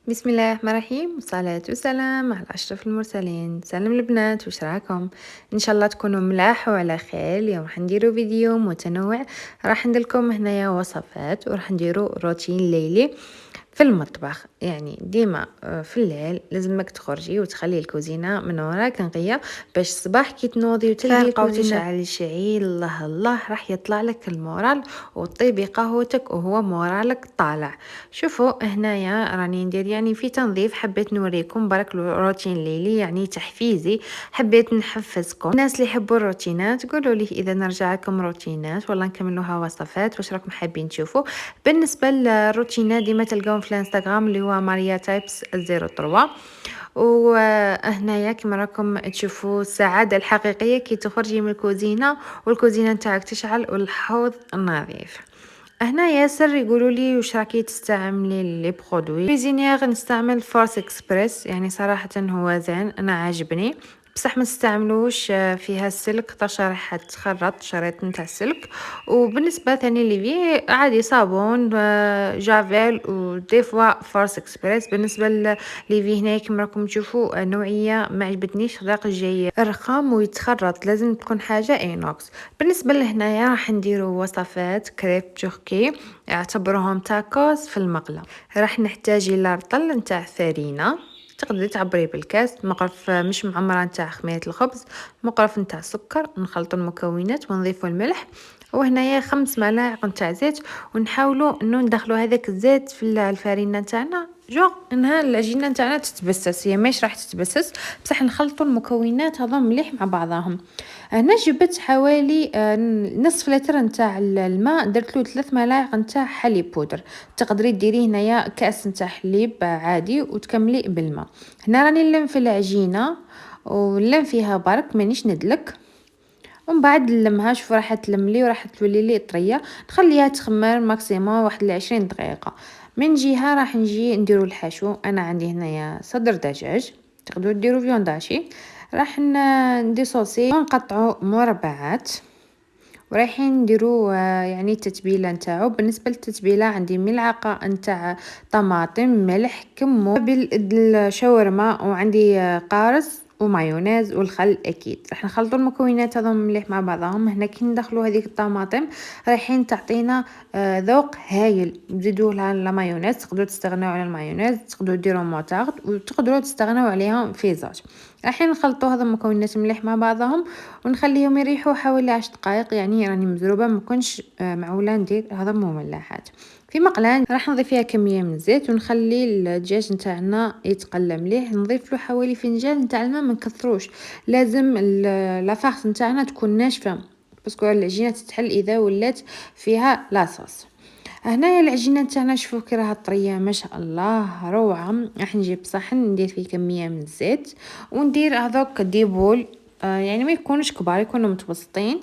بسم الله الرحمن الرحيم والصلاة والسلام على أشرف المرسلين. سلام البنات، وش راكم؟ إن شاء الله تكونوا ملاح وعلى خير. اليوم راح نديرو فيديو متنوع، راح نديرلكم هنايا وصفات وراح نديرو روتين ليلي في المطبخ. يعني ديما في الليل لازمك تخرجي وتخلي الكوزينة من وراك نقية، باش الصباح كي تنوضي وتلقي الكوزينة وتشعل الشعيل الله الله راح يطلع لك المورال، وطيبي قهوتك وهو مورالك طالع. شوفوا هنايا راني ندير يعني في تنظيف، حبيت نوريكم برك روتين ليلي يعني تحفيزي، حبيت نحفزكم. الناس اللي يحبوا الروتينات قولوا لي اذا نرجع لكم روتينات ولا نكملوها وصفات، واش راكم حابين تشوفوا؟ بالنسبه للروتينات ديما تلقاهم في الانستغرام اللي هو ماريا تايبس 03. وهنايا كما راكم تشوفوا السعاده الحقيقيه كي تخرجي من الكوزينه والكوزينه نتاعك تشعل والحوض نظيف. هنا ياسر يقولوا لي واش راكي تستعملي لي برودوي كوزينيير. نستعمل فورس اكسبريس، يعني صراحه هو زين انا عاجبني، بصح ما تستعملوش فيها السلك تشريحة تخرط شريط نتاع السلك. وبالنسبه ثاني ليفي عادي صابون جافيل ودي فوا فورس اكسبريس. بالنسبه ليفي هنا كما راكم تشوفوا نوعيه ما عجبتنيش، ذاق جاي رخام ويتخرط، لازم تكون حاجه اينوكس. بالنسبه لهنايا راح نديروا وصفات كريب تركي، اعتبروهم تاكوز في المقله. راح نحتاج الى رطل نتاع فرينه، تقدري تعبري بالكاس، مقرف مش معمره نتاع خميره الخبز، مقرف نتاع سكر، نخلطوا المكونات ونضيفوا الملح. وهنايا 5 ملاعق نتاع زيت، ونحاولوا انه ندخلوا هذاك الزيت في الفرينه نتاعنا جو انها العجينه نتاعنا تتبسس. هي مش راح تتبسس بصح نخلطوا المكونات هذا مليح مع بعضهم. هنا جبت حوالي نصف لتر نتاع الماء، درت له 3 ملاعق نتاع حليب بودر. تقدري ديري هنايا كاس نتاع حليب عادي وتكملي بالماء. هنا راني نلم في العجينه ونلم فيها برك مانيش ندلك، ومن بعد نلمها. شوف راح تلملي وراح تولي لي طريه، نخليها تخمر ماكسيموم واحد 20 دقيقه. من جهه راح نجي نديرو الحشو. انا عندي هنايا صدر دجاج، تقدروا ديروا فيونداشي. راح نديصوصي ونقطعوا مربعات، ورايحين نديرو يعني التتبيله نتاعو. بالنسبه للتتبيله عندي ملعقه نتاع طماطم، ملح، كمون، بالشاورما، وعندي قارص ومايونيز والخل. اكيد راح نخلطوا المكونات هذوما مليح مع بعضهم. هنا كي ندخلوا هذيك الطماطم رايحين تعطينا ذوق هايل. نزيدوا لها المايونيز، تقدروا تستغنوا على المايونيز، تقدروا ديروا موطارد، وتقدروا تستغنوا عليهم في زوج. رايحين نخلطوا هذا المكونات مليح مع بعضهم ونخليهم يريحوا حوالي 10 دقائق. يعني راني مزروبه ما كنش معوله ندير هذا مملحات. في مقله راح نضيف فيها كميه من الزيت ونخلي الدجاج نتاعنا يتقلى مليح. نضيف له حوالي فنجان نتاع الماء، ما نكثروش، لازم لافارس نتاعنا تكون ناشفه باسكو العجينه تتحل اذا ولات فيها لاصوص. هنايا العجينه نتاعنا شوفوا كي راها طريه ما شاء الله روعه. راح نجيب صحن ندير فيه كميه من الزيت وندير هذوك ديبول، يعني ما يكونوش كبار، يكونوا متوسطين،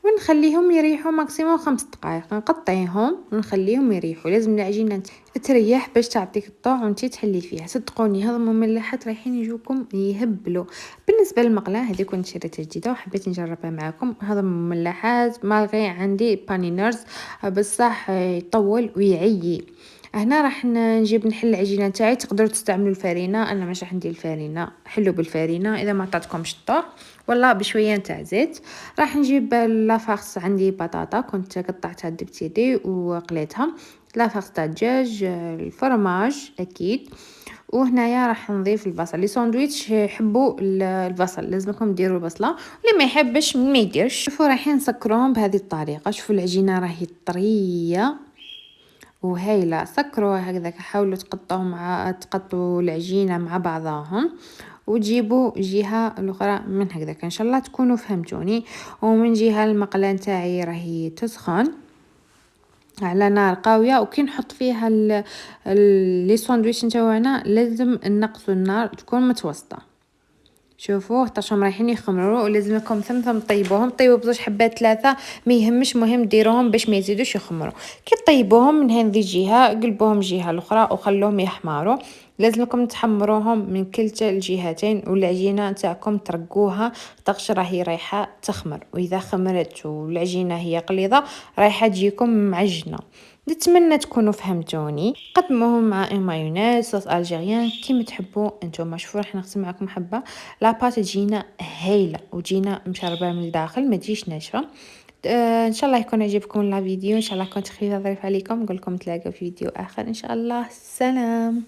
ونخليهم يريحوا ماكسيموم 5 دقائق. نقطعيهم ونخليهم يريحوا. لازم العجينه تريح باش تعطيك الطعم وانتي تحلي فيها. صدقوني هذا مملحات رايحين يجوكم يهبلوا. بالنسبه للمقله هذه كنت شريتها جديده وحبيت نجربها معكم. هذا مملحات مالغي عندي بانينرز بصح يطول ويعيي. هنا راح نجيب نحل العجينه تاعي. تقدروا تستعملوا الفرينه، انا مش راح ندير الفرينه، حلوا بالفرينه اذا ما عطاتكمش الطعم، ولا بشويه نتاع زيت. راح نجيب لافارس، عندي بطاطا كنت قطعتها دبتيدي وقليتها، لافارس تاع الدجاج، الفرماج اكيد. وهنايا راح نضيف البصل. لي ساندويتش يحبوا البصل، لازمكم ديروا البصله، واللي ما يحبش ما يديرش. شوفوا رايحين نسكروهم بهذه الطريقه. شوفوا العجينه راهي طريه وهايله. سكروا هكذا، حاولوا تقطعوا العجينه مع بعضهم وتجيبوا جهه الاخرى من هكذا. ان شاء الله تكونوا فهمتوني. ومن جهه المقله نتاعي راهي تسخن على نار قويه، وكي نحط فيها لي ساندويتش نتاعنا لازم نقصوا النار تكون متوسطه. شوفوا حتىشهم رايحين يخمروا، ولازم لكم ثمثم طيبوهم. طيبوا بزوج حبات 3 ما يهمش، مهم ديروهم باش ما يزيدوش يخمروا. كي طيبوهم من هذه الجهه قلبوهم الجهه الاخرى وخلوهم يحمروا. لازم لكم تحمروهم من كلتا الجهتين، والعجينه نتاعكم ترقوها طقش راهي رايحه تخمر. واذا خمرت والعجينه هي قليظه رايحه تجيكم معجنه. نتمنى تكونوا فهمتوني. قدموه مع مايونيز صوص الجيريان كيما تحبوا انتم. شوفوا راح نقسم معكم حبه. لاباط تجينا هايله وتجينا مشربه من الداخل، ما تجيش ناشفه. ان شاء الله يكون عجبكم لا فيديو، ان شاء الله كنت خفيفه ظريف عليكم. نقول لكم نتلاقاو في فيديو اخر ان شاء الله. سلام.